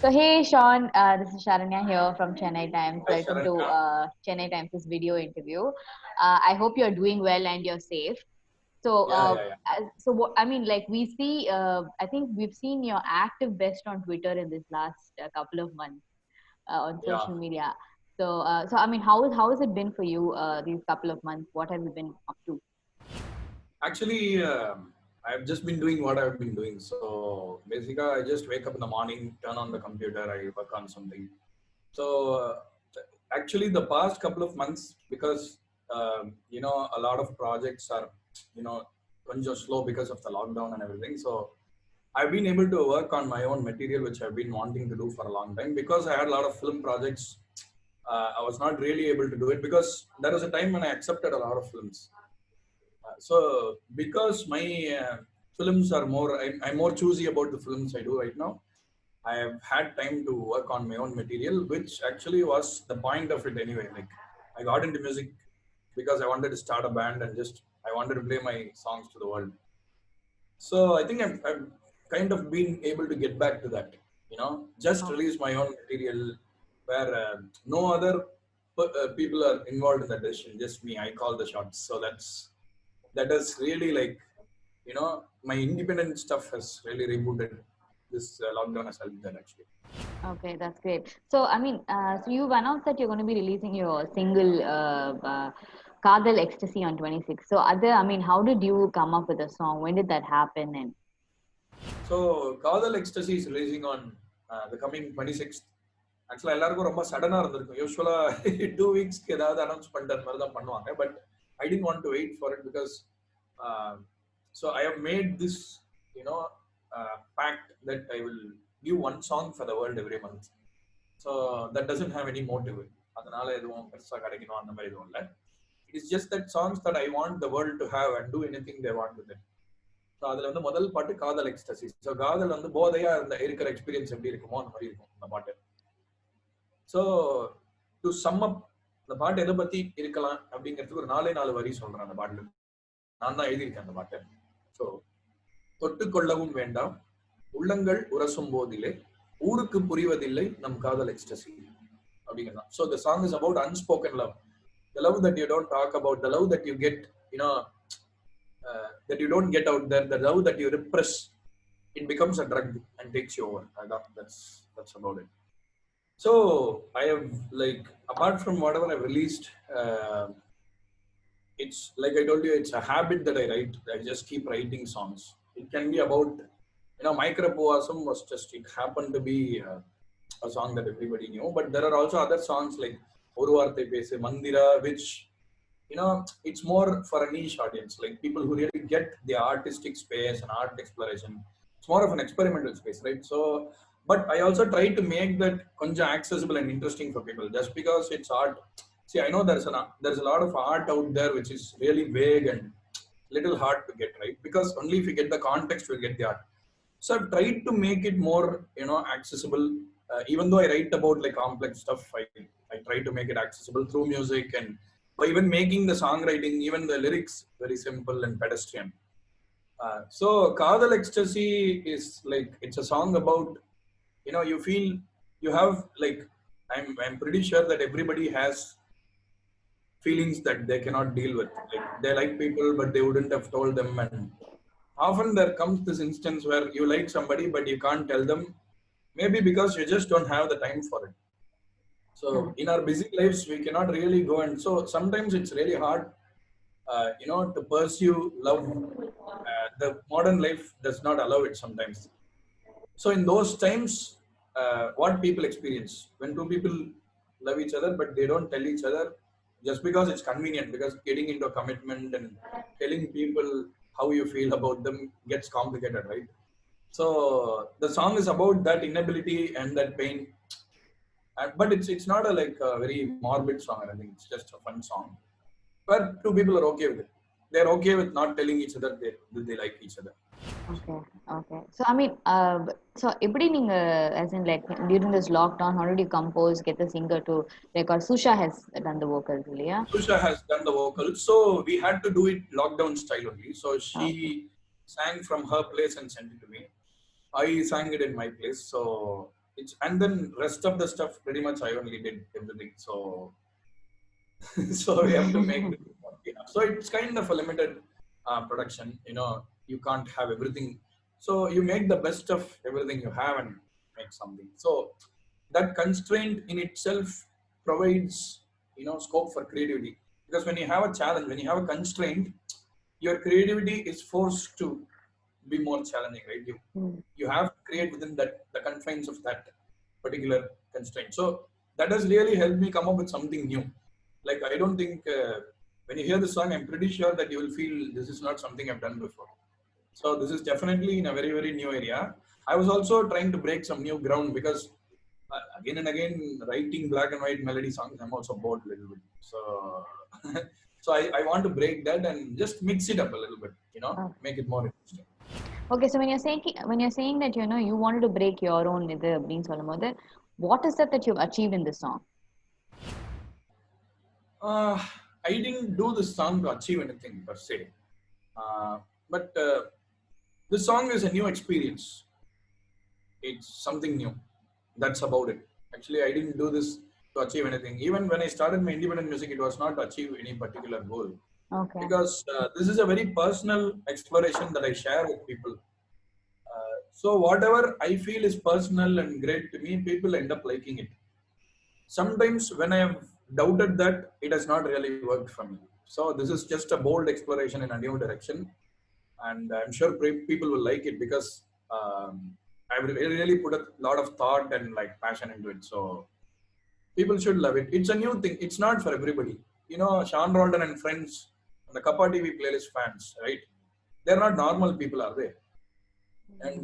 So hey Sean, this is Sharanya here from Chennai Times. Hi, Welcome to Sharanya. Chennai Times' video interview. I hope you're doing well and you're safe. So, Yeah, yeah, yeah. so what I mean, like we see, I think we've seen your active best on Twitter in this last couple of months on Yeah. social media. So I mean, how has it been for you these couple of months? What have you been up to? Actually, I've just been doing what I've been doing. So basically, I just wake up in the morning, turn on the computer, I work on something. So actually, the past couple of months, because a lot of projects are, you know, கொஞ்சம் slow because of the lockdown and everything. So I've been able to work on my own material, which I've been wanting to do for a long time because I had a lot of film projects. I was not really able to do it because there was a time when I accepted a lot of films. So because my films are more, I'm more choosy about the films I do right now. I have had time to work on my own material, which actually was the point of it anyway. Like I got into music because I wanted to start a band and just I wanted to play my songs to the world. So I think I've kind of been able to get back to that. Just Oh, release my own material where no other people are involved in that decision. Just me. I call the shots. So that is really like my independent stuff has really rebooted. This lockdown has helped that actually. okay, that's great. So I mean, so you've announced that you're going to be releasing your single "Kadal Ecstasy" on 26th. So other, I mean, how did you come up with the song? When did that happen? And So Kadal Ecstasy is releasing on the coming 26th. ஆக்சுவலாக எல்லாருக்கும் ரொம்ப சடனாக இருந்திருக்கும். யூஸ்வலாக 2 வீக்ஸ்க்கு ஏதாவது announce பண்ணிட்டு அந்த மாதிரி தான் பண்ணுவாங்க. But I didn't want to wait for it because so I have made this pact that I will give one song for the world every month. So that doesn't have any motive. அதனால எதுவும் பெருசாக கிடைக்கணும் அந்த மாதிரி எதுவும் இல்லை. It is just that songs that I want the world to have and do எனி they want with it so. ஸோ அதில் வந்து முதல் பாட்டு காதல் எக்ஸ்டசி. ஸோ காதல் வந்து போதையா இருக்கிற எக்ஸ்பீரியன்ஸ் எப்படி இருக்குமோ அந்த மாதிரி இருக்கும் அந்த பாட்டு. ஸோ டு சம் அப் அந்த பாட்டு எதை பத்தி இருக்கலாம் அப்படிங்கிறதுக்கு ஒரு 4 வரி சொல்றேன் அந்த பாட்டுல. நான் தான் எழுதியிருக்கேன் அந்த பாட்டை. ஸோ தொட்டு கொள்ளவும் வேண்டாம், உள்ளங்கள் உரசும் போதிலே, ஊருக்கு புரிவதில்லை நம் காதல் எக்ஸ்டசி அப்படிங்கிறது. So the song is about unspoken love, the love that you don't talk about, the love that you get that you don't get out there, the love that you repress, it becomes a drug and takes you over. That's about it. So I have, like, apart from whatever I've released, it's like I told you, it's a habit that I write. I just keep writing songs. It can be about, Micropowasam was just, it happened to be a song that everybody knew, but there are also other songs like Oru Vaarthai Pese, Mandira, which it's more for a niche audience, like people who really get the artistic space and art exploration. It's more of an experimental space, right? So but I also try to make that konja accessible and interesting for people. Just because it's art, see, I know there's a lot of art out there which is really vague and little hard to get, right? Because only if you get the context we'll get the art. So I've tried to make it more accessible. Even though I write about like complex stuff, I try to make it accessible through music, and by even making the songwriting, even the lyrics, very simple and pedestrian. So Kadal Ecstasy is like, it's a song about, you feel, you have like, I'm pretty sure that everybody has feelings that they cannot deal with. Like they like people, but they wouldn't have told them. And often there comes this instance where you like somebody, but you can't tell them, maybe because you just don't have the time for it. So in our busy lives, we cannot really go, and so sometimes it's really hard, to pursue love. The modern life does not allow it sometimes. So in those times, what people experience when two people love each other but they don't tell each other just because it's convenient, because getting into a commitment and telling people how you feel about them gets complicated, right? So the song is about that inability and that pain. But it's not a very morbid song or anything. It's just a fun song where two people are okay with it. They're okay with not telling each other that they like each other. okay, okay. So I mean, so எப்படி நீங்க, as in like during this lockdown, how did you compose, get the singer to record? Susha has done the vocals, yeah. Susha has done the vocals, so we had to do it lockdown style only. So she Okay. sang from her place and sent it to me. I sang it in my place. So it's and then rest of the stuff pretty much I only did everything. So so we have to make do with what we have. So it's kind of a limited production. You can't have everything. So you make the best of everything you have and make something. So that constraint in itself provides scope for creativity. Because when you have a challenge, when you have a constraint, your creativity is forced to be more challenging, right? You have to create within the confines of that particular constraint. So that has really helped me come up with something new. Like I don't think when you hear the song, I'm pretty sure that you will feel this is not something I've done before. So this is definitely in a very very new area. I was also trying to break some new ground because again and again writing black and white melody songs, I'm also bored a little bit. So so I want to break that and just mix it up a little bit, Oh. make it more interesting. Okay, so when you're saying that you wanted to break your own இது அப்படின்னு சொல்லும்போது, what is that you've achieved in this song? Uh, I didn't do this song to achieve anything per se, but this song is a new experience. It's something new. That's about it. Actually, I didn't do this to achieve anything. Even when I started my independent music, it was not to achieve any particular goal. Okay. Because this is a very personal exploration that I share with people. So whatever I feel is personal and great to me, people end up liking it. Sometimes when I have doubted that, it has not really worked for me. So this is just a bold exploration in a new direction, and I'm sure people will like it because I really put a lot of thought and like passion into it. So people should love it. It's a new thing. It's not for everybody. Sean Roldan and friends and the Kappa TV playlist fans, right? They're not normal people, are they? And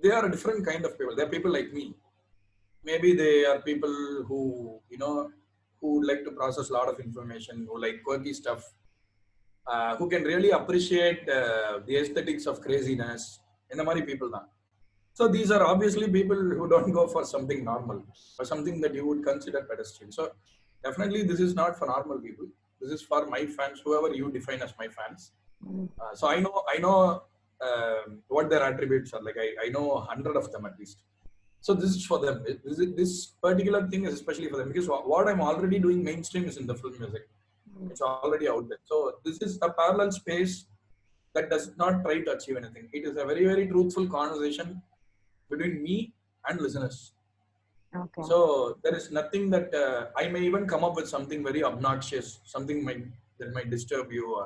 they are a different kind of people. They're people like me. Maybe they are people who like to process a lot of information, who like quirky stuff, who can really appreciate the aesthetics of craziness. இந்த மாதிரி people தான். So these are obviously people who don't go for something normal or something that you would consider pedestrian. So definitely this is not for normal people. This is for my fans, whoever you define as my fans. So I know what their attributes are. Like I know 100 of them at least. So this is for them. This particular thing is especially for them because what I'm already doing mainstream is in the film music. It's already out there. So this is a parallel space that does not try to achieve anything. It is a very very truthful conversation between me and listeners. Okay. So there is nothing that I may even come up with something very obnoxious, something that might disturb you, or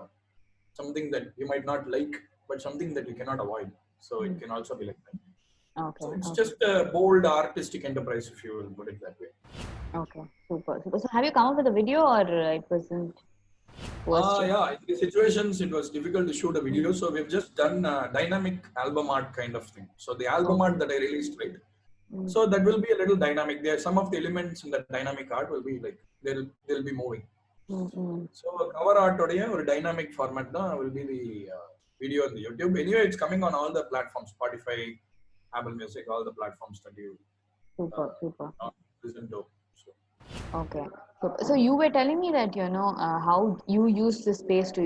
something that you might not like, but something that you cannot avoid. So it can also be like that. Okay. So it's Okay. just a bold artistic enterprise, if you will put it that way. Okay. Super. Super. So have you come up with a video or it wasn't was just Yeah, in the situations it was difficult to shoot a video, so we've just done a dynamic album art kind of thing. So the album okay. art that I released, right? So that will be a little dynamic. There, some of the elements in the dynamic art will be like they'll be moving. Mm-mm. So cover art odeya or dynamic format da will be the video on the YouTube. Anyway, it's coming on all the platforms: Spotify, Apple Music, all the platforms that you Super. Super. listen to. So. Okay. So you were telling me that how you use this space to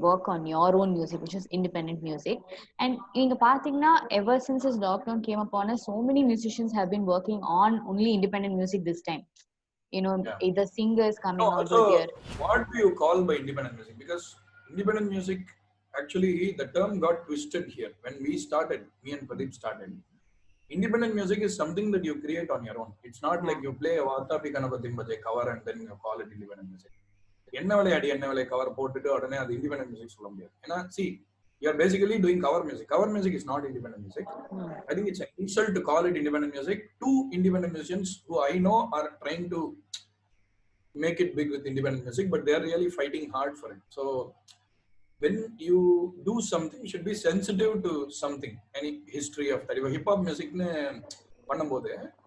work on your own music, which is independent music. And in the ever since this lockdown came upon us, so many musicians have been working on only independent music this time. Yeah. Either singers coming out with Also, their what do you call by independent music? Because independent music, actually, the term got twisted here. When we started, me and Pradeep started, independent music is something that you create on your own. It's not yeah. like you play a Vata Pikanapatim Bhaje cover and then you call it independent music. என்ன விளையாடி என்ன விளைய cover போட்டுட்டு உடனே அது independent music சொல்ல முடியாது ஏன்னா see you are basically doing cover music is not independent music. I think it's an insult to call it independent music. Two independent musicians who I know are trying to make it big with independent music, but they are really fighting hard for it. So when you do something, you should be sensitive to something, any history of that. Hip hop music,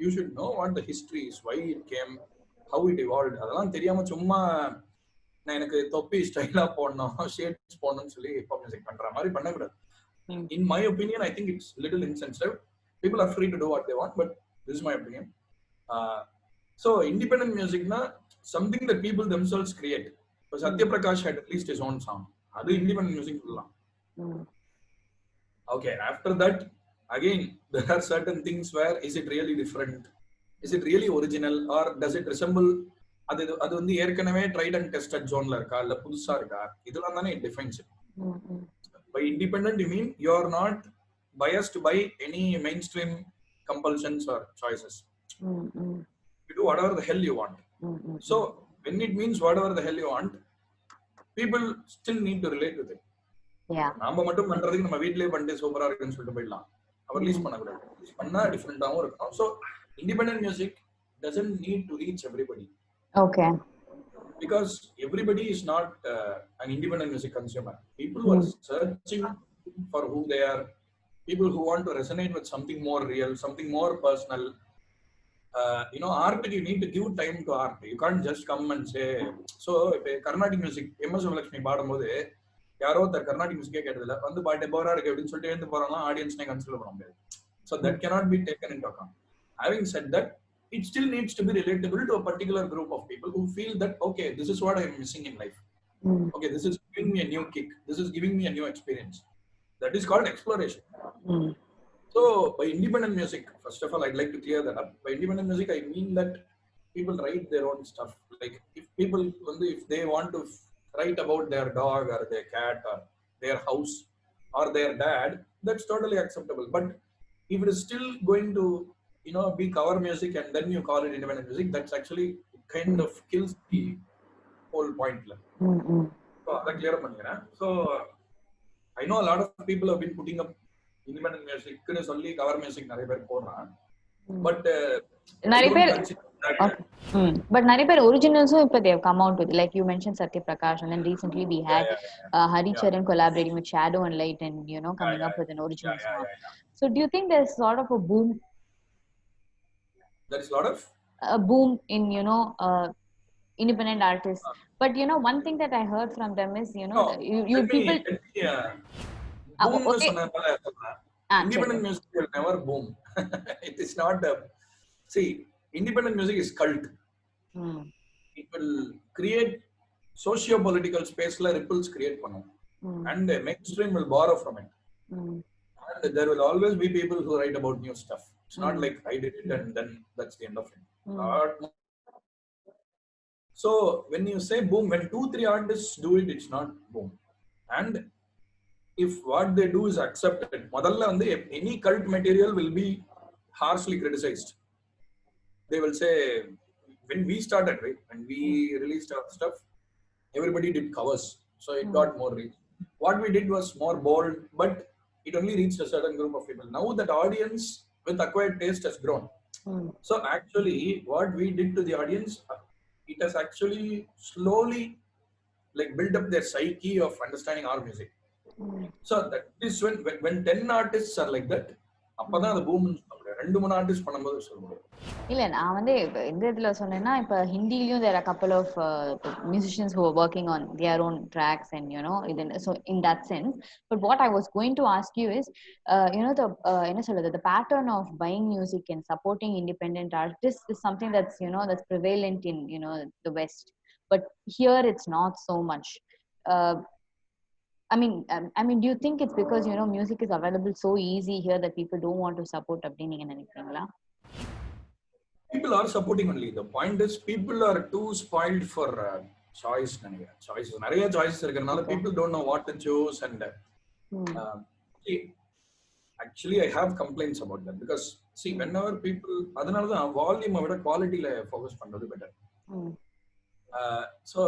you should know what the history is, why it came, how it evolved. அதெல்லாம் தெரியாம சும்மா நான் எனக்கு தொப்பி ஸ்டைலா போடணும் shades போடணும்னு சொல்லி ஹிப்ஹாப் மியூசிக் பண்ற மாதிரி பண்ணக்கூடாது. In my opinion, I think it's little insensitive. People are free to do what they want, but this is my opinion. So independent music na something that people themselves create. So Satya Prakash had at least his own song. That's independent music. Okay, after that, again, there are certain things where is it really different, is it really original, or does it resemble அது அது வந்து ஏற்கனவே tried and tested ஜோன்ல இருக்கா இல்ல புதுசா இருக்கா, இதெல்லாம் தானே defines. By independent you mean you are not biased by any mainstream compulsions or choices. You do whatever the hell you want. So when it means whatever the hell you want, people still need to relate with it. நாம மட்டும் பண்றதுக்கு நம்ம வீட்லயே பண்ணிட்டு சூப்பரா இருக்குன்னு சொல்லிட்டு போயிடலாம். அவர் ரிலீஸ் பண்ணக்கூடாது, ரிலீஸ் பண்ணா டிஃபரெண்டாவும் இருக்கணும். So independent music doesn't need to reach everybody. Okay. Because everybody is not an independent music consumer. People who are searching for who they are, people who want to resonate with something more real, something more personal. Art, you need to give time to art. You can't just come and say. So Carnatic music, MS Lakshmi பாடும்போது யாரோ ஒருத்தர் கர்நாடிக் மியூசிக்கே கேட்டதில்ல, வந்து பாட்டு போரா இருக்கு அப்படின்னு சொல்லிட்டு எழுந்து போறாங்கன்னா ஆடியன்ஸ்னே கன்சிடர் பண்ண முடியாது. So that cannot be taken into account. Having said that, it still needs to be relatable to a particular group of people who feel that, okay, this is what I am missing in life. Okay, this is giving me a new kick. This is giving me a new experience. That is called exploration. So by independent music, first of all, I'd like to clear that up. By independent music, I mean that people write their own stuff. Like if people, if they want to write about their dog or their cat or their house or their dad, that's totally acceptable. But if it is still going to be cover music and then you call it independent music, that's actually kind of kills the whole point. So that's clear பண்ணிக்கிறேன். So I know a lot of people have been putting up independent music னு சொல்லி cover music நிறைய பேர் போடுறாங்க. But நிறைய பேர் but நிறைய பேர் originals இப்ப they have come out with, like you mentioned Satya Prakash, and then recently we had Hari Charan collaborating with Shadow and Light and coming up with an original song. So do you think there's sort of a boom? There's a lot of a boom in independent artists, but one thing that I heard from them is you people boom independent music will never boom. It is not see, independent music is cult. It will create socio-political space la ripples create பண்ணும், and mainstream will borrow from it. And there will always be people who write about new stuff. It's not like I did it and then that's the end of it. So when you say boom, when 2-3 artists do it, it's not boom. And if what they do is accepted, முதல்ல வந்து any cult material will be harshly criticized. They will say, when we started, right, when we released our stuff, everybody did covers, so it got more reach. What we did was more bold, but it only reached a certain group of people. Now that audience with acquired taste has grown. So actually what we did to the audience, it has actually slowly like built up their psyche of understanding our music. So that is when 10 artists are like that, அப்பதான் அது boom. 2-3 artist பண்ணும்போது சொல்லுவாங்க. இல்ல நான் வந்து இந்த இதுல சொன்னேன்னா, இப்ப ஹிந்திலயும் there are a couple of musicians who are working on their own tracks and so in that sense. But what I was going to ask you is the என்ன சொல்றது, the pattern of buying music and supporting independent artists is something that's that's prevalent in the West, but here it's not so much. I mean, do you think it's because music is available so easy here that people don't want to support அப்படினீங்க நினைக்கிறீங்களா? People are supporting only. The point is people are too spoiled for choice. நிறைய choices இருக்கறனால people don't know what to choose. And actually I have complaints about that, because see, whenever people அதனால தான் வால்யூமை விட குவாலிட்டில focus பண்றது better. So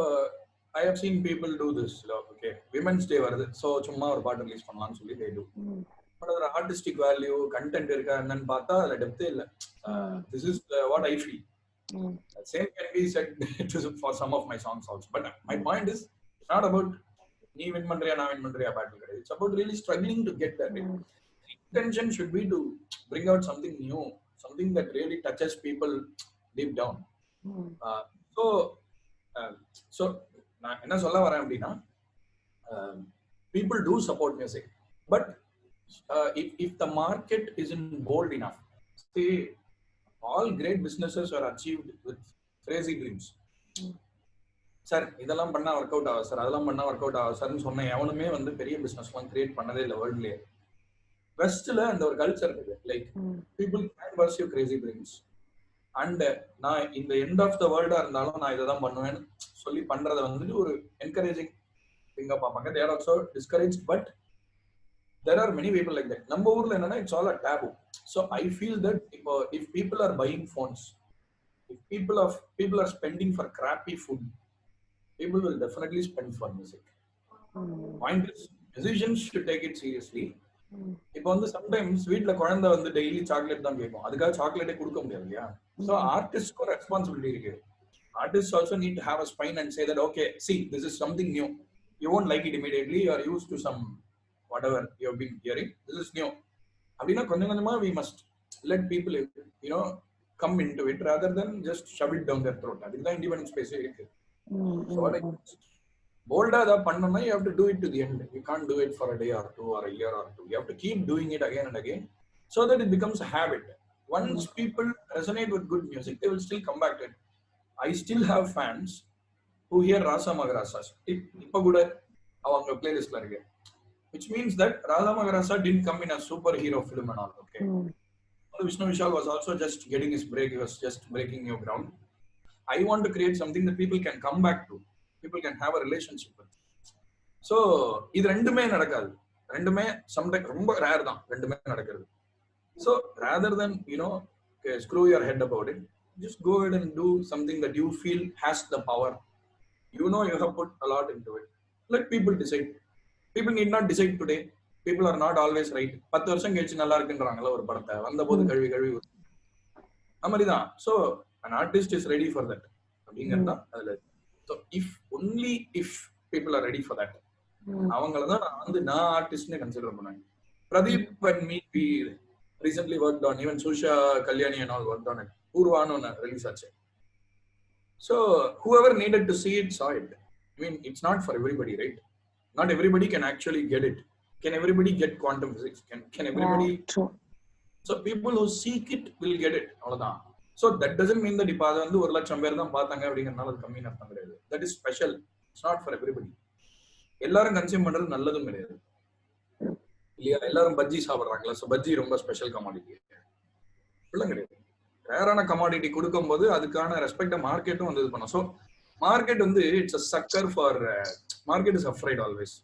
I have seen people do this. Okay, Women's Day வருது, so சும்மா ஒரு பாட்டு ரிலீஸ் பண்ணலாம்னு சொல்லி they do. But the artistic value, content இருக்கா என்னன்னு பார்த்தா அதுல டெப்த் இல்ல. This is what I feel. Same can be said for some of my songs also. But my point is, it's not about நீ win பண்றியா நான் win பண்றியா battle கிடையாது. It's about really struggling to get there. The intention should be to bring out something new, something that really touches people deep down. So நான் என்ன சொல்ல வரேன் அப்படின்னா, people do support music, but if the market isn't bold enough, see, all great businesses are achieved with crazy dreams. Sir இதெல்லாம் பண்ணா work out ஆகும் sir, அதெல்லாம் பண்ணா ஒர்க் அவுட் ஆகும் சார்னு சொன்ன எவனுமே வந்து பெரிய பிசினஸ்லாம் கிரியேட் பண்ணதே இல்லை வேர்ல்ட்லயே. வெஸ்ட்ல அந்த ஒரு கல்ச்சர் இருக்கு, like people can pursue Crazy dreams and நான் இந்த எண்ட் ஆஃப் த வேர்ல்டா இருந்தாலும் நான் இதை தான் பண்ணுவேன்னு சொல்லி பண்றதை வந்துட்டு ஒரு என்கரேஜிங் திங்கா பார்ப்பாங்க. There also discourage, but there are many people like that. நம்ம ஊர்ல என்னன்னா it's all a taboo. So I feel that if people are buying phones, if people are spending for crappy food, people will definitely spend for music. Point is, musicians should take it seriously. இப்போ வந்து sometimes வீட்ல குழந்தை வந்து daily chocolate தான் கேட்கும், அதுக்காக சாக்லேட்டே கொடுக்க முடியாது இல்லையா? ஸோ ஆர்டிஸ்ட்க்கு ரெஸ்பான்சிபிலிட்டி இருக்கு. Artists also need to have a spine and say that, okay, see, this is something new. You won't like it immediately. You are used to some whatever you have been hearing. This is new. அப்படின்னா கொஞ்சம் கொஞ்சமா we must let people, come into it rather than just shove it down their throat. அதுதான் independence space இருக்கு. So boldா அதை பண்ணணும்னா you have to do it to the end. You can't do it for a day or two or a year or two. You have to keep doing it again and again so that it becomes a habit. Once people resonate with good music, they will still come back to it. I still have fans who hear Rasa Magarasas. இப்ப கூட அவங்க பிளேலிஸ்ட்ல இருக்கு. Which means that Rasa Magarasa didn't come in a superhero film and all. Okay. Vishnu Vishal was also just getting his break. He was just breaking new ground. I want to create something that people can come back to. People can have a relationship with. So இது ரெண்டுமே நடக்காது. ரெண்டுமே sometime ரொம்ப rare தான் ரெண்டுமே நடக்கிறது. So rather than screw your head about it, just go ahead and do something that you feel has the power. You have put a lot into it. Let people decide. People need not decide today. People are not always right. 10 வருஷம் கழிச்சு நல்லா இருக்குன்றாங்கல்ல ஒரு படத்தை, வந்த போது கழுவி கழுவி மாதிரிதான். So an artist is ready for that அப்படிங்கிறது தான் அதுல. So only if people are ready for that, அவங்களதான் நான் ஆர்டிஸ்ட்னு கன்சிடர் பண்ணேன். Pradeep and me, we recently worked on, even Susha Kalyani and all worked on it. Purvanu release ஆச்சு. So whoever needed to see it saw it. I mean, it's not for everybody, right? Not everybody can actually get it. Can everybody get quantum physics? Can everybody? Yeah, true. So people who seek it will get it. அவ்வளவுதான். So that doesn't mean that இப்ப அது வந்து 1 லட்சம் பேர் தான் பார்த்தாங்க அப்படிங்கறதுனால அது கம்மின்னு அர்த்தம் கிடையாது. That is special. It's not for everybody. எல்லாரும் கன்சியூம் பண்றது நல்லதும் கிடையாது இல்லையா? எல்லாரும் பஜ்ஜி சாப்பிடுறாங்களா? ஸோ பஜ்ஜி ரொம்ப ஸ்பெஷல் கமாடிட்டி இல்லை கிடையாது. ரேரான கமாடிட்டி கொடுக்கும் போது அதுக்கான ரெஸ்பெக்டை மார்க்கெட்டும் வந்து இது பண்ணும். ஸோ மார்க்கெட் வந்து it's a sucker for market is afraid always.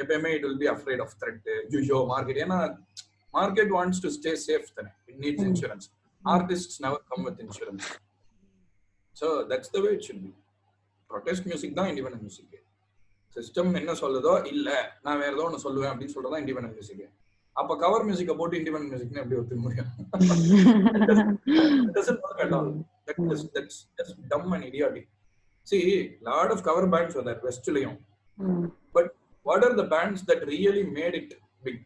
எப்பயுமே it will be afraid of threat ஜுஜோ மார்க்கெட். ஏன்னா market wants to stay safe தானே. It needs insurance. Artists never come with insurance. So that's the way it should be. Protest music தான் independent music. System என்ன சொல்லுதோ இல்ல நான் வேற ஏதோ ஒன்று சொல்லுவேன் அப்படின்னு சொல்றதா இண்டிபெண்டன்ட் மியூசிக். அப்ப கவர் மியூசிக்கை போட்டு இண்டிபெண்டன்ட் மியூசிக்னு எப்படி ஒத்துக்க முடியும்? That's dumb and idiotic. See, lot of cover bands were there westலயும். But what are the bands that really made it big?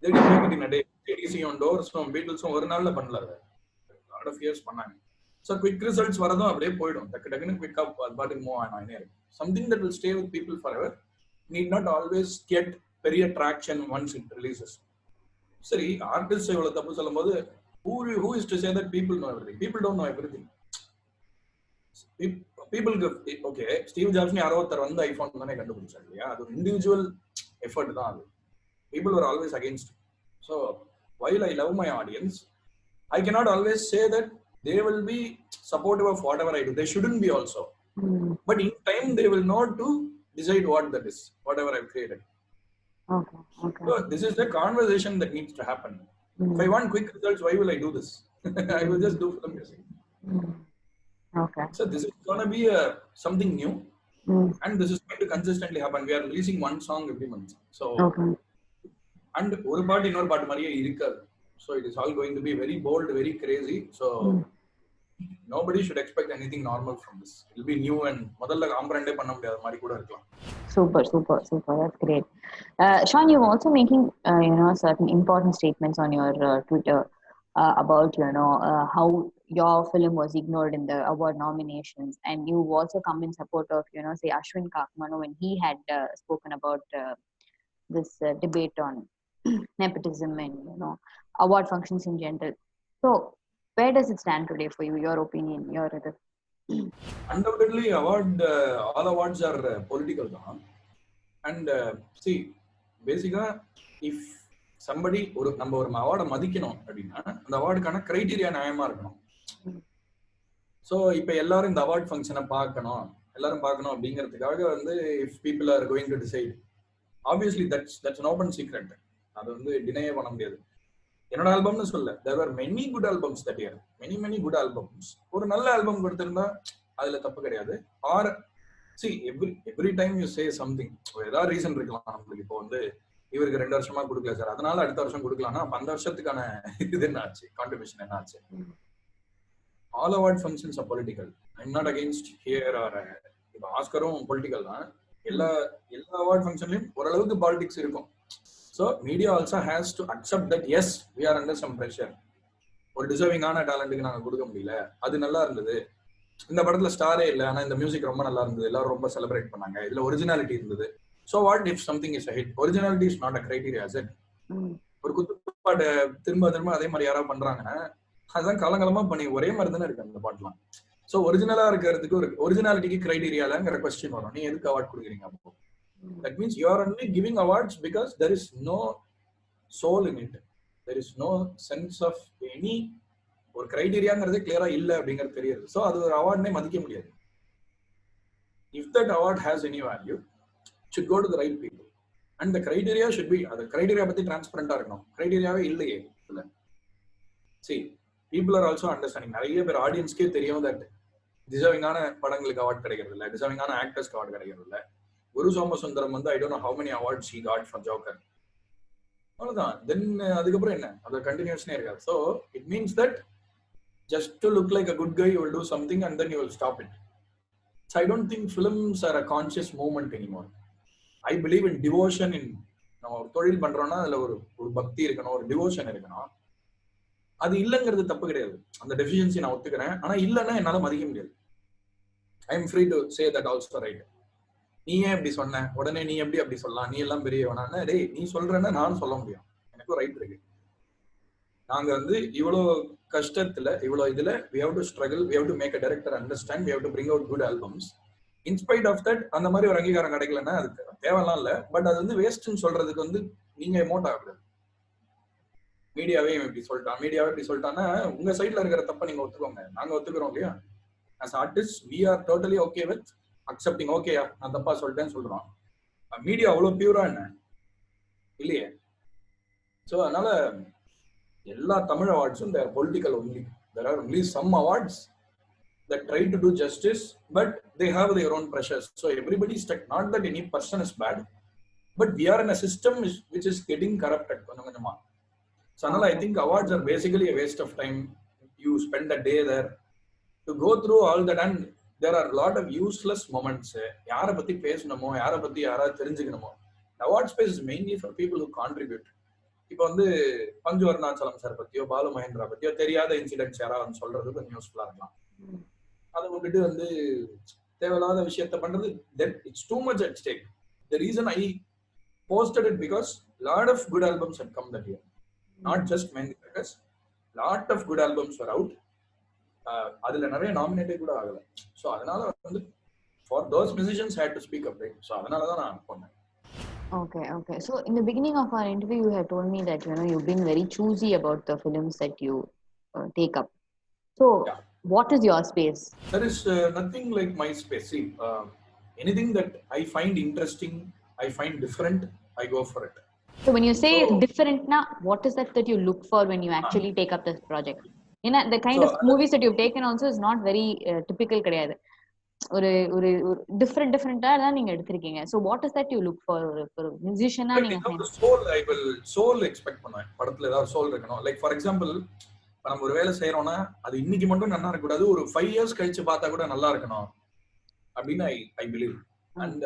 They didn't make it in a day. ADC on Doors, Beatles ஒரு நாள்ல பண்ணல. lot of years பண்ணாங்க. So quick results வரதும் அப்படியே போயிடும். டக்குன்னு quick up பாட்டுக்கு move ஆனானே இருக்கு. Something that will stay with people forever need not always get பெரிய traction once it releases. சரி, ஆர்டிஸ்ட் இவ்வளவு தப்பு சொல்லும் போது who is to say that people know everything? People don't know everything. People okay, Steve jobs யாரோ ஒருத்தர் வந்து iPhone தானே கண்டுபிடிச்சாரு இல்லையா? அது ஒரு இண்டிவிஜுவல் எஃபர்ட் தான் அது. People were always against. So while I love my audience, I cannot always say that they will be supportive of whatever I do. They shouldn't be also. But in time, they will know to decide what that is, whatever I've created. Okay. So this is the conversation that needs to happen. If I want quick results, why will I do this? I will just do film music. Okay. So this is going to be something new. And this is going to consistently happen. We are releasing one song every month. So, and ஒரு பாட்டு இன்னொரு பாட்டு மாதிரியே இருக்காது. So it is all going to be very bold, very crazy. So nobody should expect anything normal from this. It will be new and முதல்ல காம்பரண்டே பண்ண முடியாத மாதிரி கூட இருக்கலாம். Super. That's great. Sean, you're also making certain important statements on your Twitter about how your film was ignored in the award nominations, and you've also come in support of say Ashwin Kakmanu when he had spoken about this debate on nepotism and award functions in general. So where does it stand today for you? Your opinion, your other. Undoubtedly, all awards are political, and see, basically, if somebody நம்ம ஒரு அவார்டை மதிக்கணும் அப்படின்னா அந்த அவார்டுக்கான criteria நியாயமா இருக்கணும். So இப்போ எல்லாரும் இந்த அவார்ட் ஃபங்க்ஷனை பார்க்கணும், எல்லாரும் பார்க்கணும் அப்படிங்கிறதுக்காக வந்து if people are going to decide, obviously that's an open secret. அது வந்து டினையே பண்ண முடியாது. என்னோட ஆல்பம்னு சொல்ல, there are many good albums that year, many good albums. ஒரு நல்ல ஆல்பம் கொடுத்திருந்தா அதுல தப்பு கிடையாது. Or see every time you say something, ஏதாவது ரீசன் இருக்கலாம் நம்மளுக்கு. இப்போ வந்து இவருக்கு 2 வருஷமா கொடுக்கல சார், அதனால அடுத்த வருஷம் கொடுக்கலாம்னா அப்ப அந்த வருஷத்துக்கான இது என்ன ஆச்சு, கான்ட்ரிபியூஷன் என்ன ஆச்சு? All award functions are political. I'm not against here or. இப்போ ஆஸ்கரும் பொலிட்டிக்கல் தான். எல்லா அவார்ட் ஃபங்க்ஷன்லயும் ஓரளவுக்கு பாலிடிக்ஸ் இருக்கும். So media also has to accept that as we are under some pressure. ஒரு டிசர்விங்கான டேலண்ட்டுக்கு நாங்கள் கொடுக்க முடியல, அது நல்லா இருந்தது. இந்த படத்துல ஸ்டாரே இல்லை, ஆனா இந்த மியூசிக் ரொம்ப நல்லா இருந்தது, எல்லாரும் ரொம்ப செலிப்ரேட் பண்ணாங்க, இதுல ஒரிஜினாலிட்டி இருந்தது. So what if something is a hit? Originality is not a criteria. It ஒரு குத்துப்பாட்டை திரும்ப திரும்ப அதே மாதிரி யாராவது பண்றாங்கன்னா அதுதான் காலங்காலமா பண்ணி ஒரே மாதிரி தானே இருக்கு அந்த பாட்டுலாம். ஸோ ஒரிஜினலா இருக்கிறதுக்கு ஒரு ஒரிஜினாலிட்டிக்கு கிரைட்டீரியாலங்கிற கொஸ்டின் வரும். நீ எதுக்கு அவார்ட் கொடுக்குறீங்க? அப்போ that means you are only giving awards because there is no soul in it, there is no sense of any ஒரு கிரைட்டீரியாங்கிறது கிளியரா இல்ல அப்படிங்கிறது தெரியுது. ஸோ அது ஒரு அவார்ட்னே மதிக்க முடியாது. If that award has any value, should go to the right people and the criteria should be, அது கிரைட்டீரியா பத்தி டிரான்ஸ்பரண்டா இருக்கணும். கிரைட்டீரியாவே இல்லையே இல்ல. see people are also understanding, நிறைய பேர் ஆடியன்ஸ்க்கே தெரியும் தட் டிசர்விங்கான படங்களுக்கு அவார்ட் கிடைக்கிறது இல்லை, டிசர்விங்கான ஆக்டர்ஸ்க்கு அவார்ட் கிடைக்கிறது இல்லை. குரு சோமசுந்தரம் வந்து I don't know how many awards he got for Joker. அவ்வளவுதான். தென் அதுக்கப்புறம் என்ன, அது கண்டினியூஷனே இருக்காது. So it means that just to look like a good guy you will do something and then you will stop it. So I don't think films are a conscious movement anymore. I believe in devotion. In நம்ம ஒரு தொழில் பண்றோம்னா அதுல ஒரு பக்தி இருக்கணும், ஒரு devotion இருக்கணும். அது இல்லைங்கிறது தப்பு கிடையாது, அந்த டெஃபிஷியன்சி நான் ஒத்துக்கிறேன். ஆனா இல்லைன்னா என்னால மதிக்க முடியாது. I am free to say that also, right? நீ ஏன் இப்படி சொன்ன, உடனே நீ எப்படி அப்படி சொல்லலாம், நீ எல்லாம் பெரியவனா? டேய் நீ சொல்றேன்னா நானும் சொல்ல முடியும், எனக்கும் ரைட் இருக்கு. நாங்க வந்து இவ்வளோ கஷ்டத்துல இவ்வளோ இதுல we have to struggle, we have to make a director understand, we have to bring out good albums. In spite of that அந்த மாதிரி ஒரு அங்கீகாரம் கிடைக்கலன்னா அது தேவையெல்லாம் இல்லை. பட் அது வந்து வேஸ்ட்னு சொல்றதுக்கு வந்து நீங்க எமோட் ஆகக்கூடாது. மீடியாவே இப்படி சொல்லிட்டான், மீடியாவே இப்படி சொல்லிட்டான்னா உங்க சைட்ல இருக்கிற தப்ப நீங்க ஒத்துக்கோங்க, நாங்க ஒத்துக்கிறோம் இல்லையா? as artists we are totally okay with accepting, ஓகேயா நான் தப்பா சொல்லிட்டேன்னு சொல்றோம். மீடியா அவ்வளவு பியூரா என்ன இல்லையே. ஸோ அதனால எல்லா தமிழ் அவார்ட்ஸும் their political only. There are only some awards that try to do justice, but they have their own pressures. So everybody is stuck. Not that any person is bad, but we are in a system which is getting corrupted. So I think awards are basically a waste of time. You spend a day there to go through all that, and there are a lot of useless moments. யாரை பத்தி பேசணுமோ, யாரை பத்தி யாராவது தெரிஞ்சுக்கணுமோ. Award space is mainly for people who contribute. இப்போ வந்து பஞ்சு அருணாச்சலம் சார் பத்தியோ பாலு மகேந்திரா பத்தியோ தெரியாத இன்சிடென்ட்ஸ் யாராவது வந்து சொல்றது கொஞ்சம் யூஸ்ஃபுல்லா இருக்கலாம். அதை விட்டுட்டு வந்து தேவையில்லாத விஷயத்த பண்றது, it's too much at stake. The reason I posted it because lot of good albums had come that year, not just many, because lot of good albums were out. அதுல நிறைய நாமினேட்டே கூட ஆகல. ஸோ அதனால வந்து for those musicians had to speak up, right? So அதனால தான் நான் பண்ணேன். Okay. So in the beginning of our interview, you have told me that you've been very choosy about the films that you take up. So yeah. What is your space? There is nothing like my space. See, anything that I find interesting, I find different, I go for it. So when you say different, now what is that you look for when you actually take up this project? The kind of movies that you've taken also is not very typical கிடையாது. ஒரு ஒரு டிஃபரெண்டா தான் நீங்க எடுத்திருக்கீங்க. So what is that you look for ஒரு மியூசிஷியனா நீங்க? Soul expect பண்ணுவேன். படத்துல ஏதாவது சோல் இருக்கணும். லைக் ஃபார் எக்ஸாம்பிள், நம்ம ஒரு வேலை செய்யறோம்னா அது இன்னைக்கு மட்டும் நல்லா இருக்க கூடாது, ஒரு 5 years கழிச்சு பார்த்தா கூட நல்லா இருக்கணும் அப்படின்னு ஐ பிலீவ். அண்ட்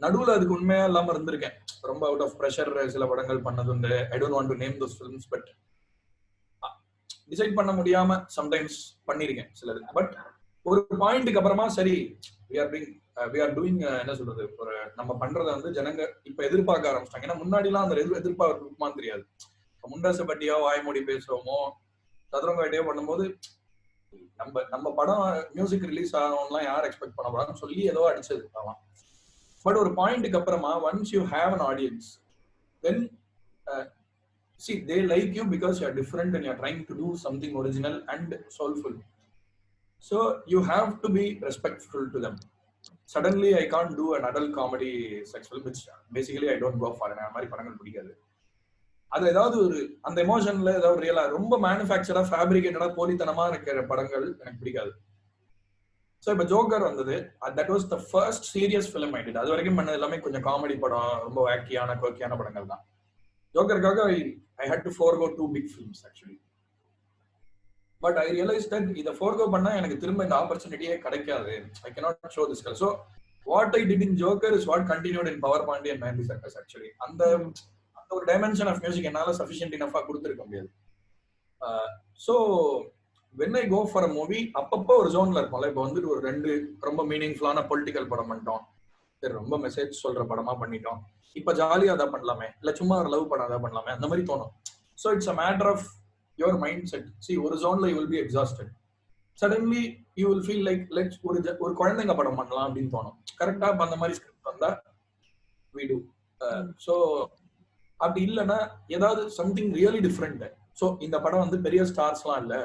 நடுவுல அதுக்கு உண்மையா இல்லாம இருந்திருக்கேன். ரொம்ப அவுட் ஆஃப் ப்ரெஷர் சில படங்கள் பண்ணதுண்டு. I don't want to name those films, but decide பண்ண முடியாம சம்டைம்ஸ் பண்ணிருக்கேன் சிலது. பட் ஒரு பாயிண்ட்டுக்கு அப்புறமா சரி, we are doing என்ன சொல்றது, ஒரு நம்ம பண்றதை வந்து ஜனங்க இப்ப எதிர்பார்க்க ஆரம்பிச்சிட்டாங்க. ஏன்னா முன்னாடி எல்லாம் அந்த எதிர்பார்க்குமான்னு தெரியாது. முண்டாச பட்டியோ வாய்மொழி பேசுவோமோ சதுரங்க வேட்டையோ பண்ணும்போது நம்ம படம் மியூசிக் ரிலீஸ் ஆகணும்லாம் யார் எக்ஸ்பெக்ட் பண்ண போறாங்கன்னு சொல்லி ஏதோ அடிச்சது ஆகலாம். பட் ஒரு பாயிண்ட்டுக்கு அப்புறமா once you have an audience, then uh, see, they like you because you're different and you're trying to do something original and soulful. So you have to be respectful to them. Suddenly I can't do an adult comedy sex film, which basically I don't go for. அந்த மாதிரி படங்கள் பிடிக்காது. அது ஏதாவது ஒரு அந்த எமோஷன்ல ஏதாவது ரியலா ரொம்ப மேனுஃபேக்சரா ஃபேப்ரிகேட்டடா போலித்தனமா இருக்கிற படங்கள் எனக்கு பிடிக்காது. ஸோ இப்போ ஜோக்கர் வந்தது, that was the first serious film I did. அது வரைக்கும் பண்ணது எல்லாமே கொஞ்சம் காமெடி படம், ரொம்ப வேக்கியான கோக்கியான படங்கள் தான். ஜோக்கருக்காக I hate to forgo 2 big films actually. But I realise that இதை ஃபோர்கோ பண்ணா எனக்கு திரும்ப இந்த ஆப்பர்ச்சுனிட்டியே கிடைக்காது. I cannot show this colour. So what I did in Joker is what continued in power Paandi and Mehandi circus actually. அந்த ஒரு dimension of music என்னால சஃபிஷியன்ட் இனஃபா கொடுத்துருக்க முடியாது. So when I go for a movie, அப்பப்போ ஒரு ஜோன்ல இருக்கும்ல. இப்போ வந்துட்டு ஒரு 2 ரொம்ப மீனிங்ஃபுல்லான பொலிட்டிக்கல் படம் பண்ணிட்டோம், சரி ரொம்ப மெசேஜ் சொல்ற படமா பண்ணிட்டோம், இப்ப ஜாலியா அதை பண்ணலாமே, இல்ல சும்மா ஒரு லவ் படம் அதை பண்ணலாமே, அந்த மாதிரி தோணும். So it's a matter of your mindset. See, ஒரு ஜோன்ல you will be exhausted, suddenly you will feel like let's ஒரு குழந்தைங்க படம் பண்ணலாம் அப்படின்னு தோணும். கரெக்டா அந்த மாதிரி ஸ்கிரிப்ட் வந்தா we do. ஸோ அப்படி இல்லைன்னா ஏதாவது சம்திங் ரியலி டிஃப்ரெண்ட். ஸோ இந்த படம் வந்து பெரிய ஸ்டார்ஸ்லாம் இல்லை,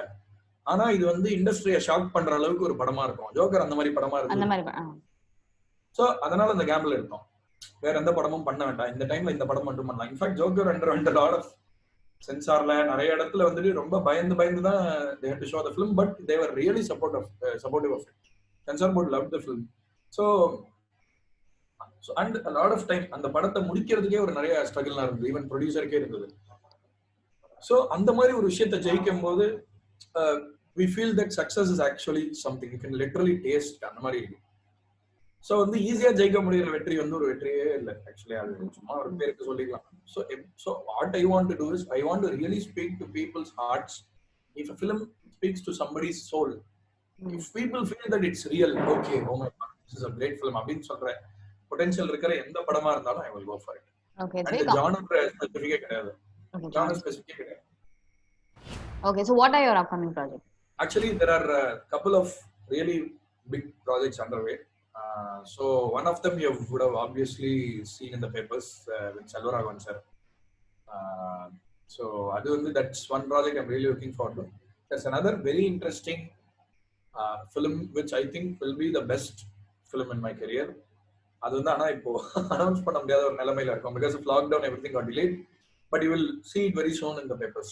ஆனா இது வந்து இண்டஸ்ட்ரியை ஷாக் பண்ற அளவுக்கு ஒரு படமா இருக்கும். ஜோக்கர் அந்த மாதிரி படமா இருக்கும். ஸோ அதனால அந்த கேம்பிள் எடுத்தோம். வேற எந்த படமும் பண்ண வேண்டாம், இந்த டைம்ல இந்த படம் மட்டும் பண்ணலாம். In fact Joker under lot of சென்சார்ல நிறைய இடத்துல வந்துட்டு ரொம்ப பயந்து தான் they had to show the film, but they were really supportive of it. Censor board loved the film. So and a lot of time அந்த படத்தை முடிக்கிறதுக்கே ஒரு நிறைய ஸ்ட்ரகிள்லாம் இருந்தது, ஈவன் ப்ரொடியூசருக்கே இருந்தது. ஸோ அந்த மாதிரி ஒரு விஷயத்தை ஜெயிக்கும் போது we feel that success is actually something you can literally taste. அந்த மாதிரி இருக்கு. ஸோ வந்து ஈஸியா ஜெயிக்க முடிகிற வெற்றி வந்து ஒரு வெற்றியே இல்லை ஆக்சுவலி. அது சும்மா ஒரு பேருக்கு சொல்லிக்கலாம். So what I want to do is I want to really speak to people's hearts. If a film speaks to somebody's soul, if people feel that it's real, okay, oh my God, this is a great film அப்படின்னு சொல்ற potential இருக்கிற எந்த படமா இருந்தாலும் I will go for it. And genre ஸ்பெசிஃபிக்கே கிடையாது. Genre ஸ்பெசிஃபிக்கே கிடையாது. Okay, so what are your upcoming projects? Actually, there are a couple of really big projects underway. So one of them you would have obviously seen in the papers with Selvaraghavan sir. So that's one project I'm really looking forward to. There's another very interesting film which I think will be the best film in my career. அது வந்து ஆனா இப்போ announce பண்ண முடியாத ஒரு நிலைமையில இருக்கும் because of lockdown everything got delayed, but you will see it very soon in the papers.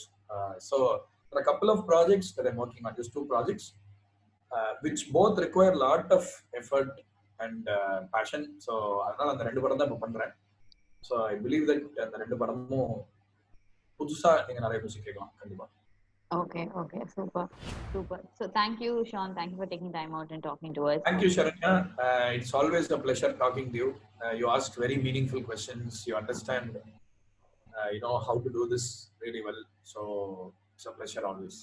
So there are a couple of projects that I'm working on, just 2 projects which both require a lot of effort and passion. So அதனால அந்த 2 படம் தான் இப்ப பண்றேன். So I believe that அந்த 2 படமும் புதுசா நீங்க நிறைய மியூசிக் கேட்கலாம் கண்டிப்பா. Okay, super. So thank you, Sean. Thank you for taking time out and talking to us. Thank you, Sharanya. It's always a pleasure talking to you. You asked very meaningful questions. You understand, you know how to do this really well. So it's a pleasure always.